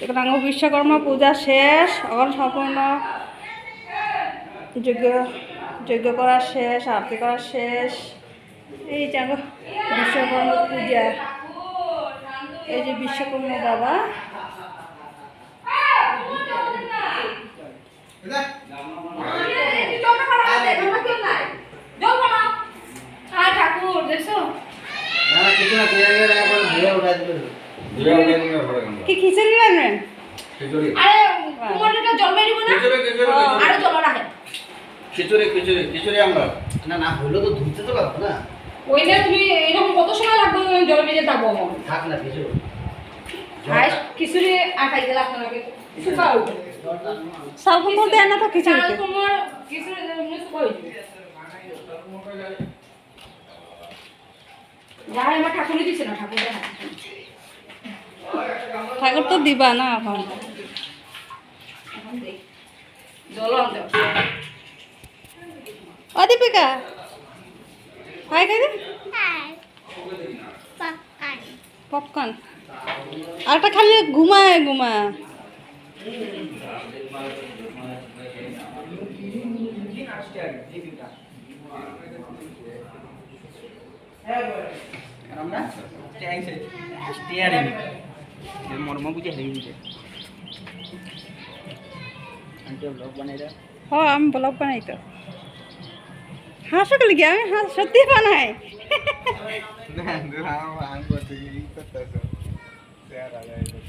এখন বিশ্বকর্মা পূজা শেষ, এখন সম্পূর্ণ যজ্ঞ করা শেষ, আরতি করা শেষ। এই যে বিশ্বকর্মা পূজা, এই যে বিশ্বকর্মা বাবা। ঠাকুর দেখছো কি খিচুড়ি রাখবেন? আরে কুমারটা জল বেরিব না, আরে জল রাখেন। খিচুড়ি আমরা না হলো তো ধুইতে তো লাগবে না। ওইটা তুমি এরকম কত সময় লাগবে জল বেরিয়ে যাবো থাক না খিচুড়ি ভাই খিচুড়ি আটাই গেল আপনাকে শুকাও সাল কুমড় দেয় না তো খিচুড়িতে? কুমার খিচুড়ি শুকাও যাই আমার ঠাকুরই দিছে না, ঠাকুর ঠাকুর তো দিবা না এখন। জল আনতে ও দীপিকা, হাই খাই পপকর্ন। আরেকটা খালি ঘুমায় ঘুমা। আমরা স্টিয়ারিং এর মর্ম বুঝে হেই বুঝে আন্টি ব্লগ বানাই দাও। হ্যাঁ আমি ব্লগ বানাই তো। হাসো গেলে কি? আমি হাস সত্যি বানাই। না না আমি করতে করতেছ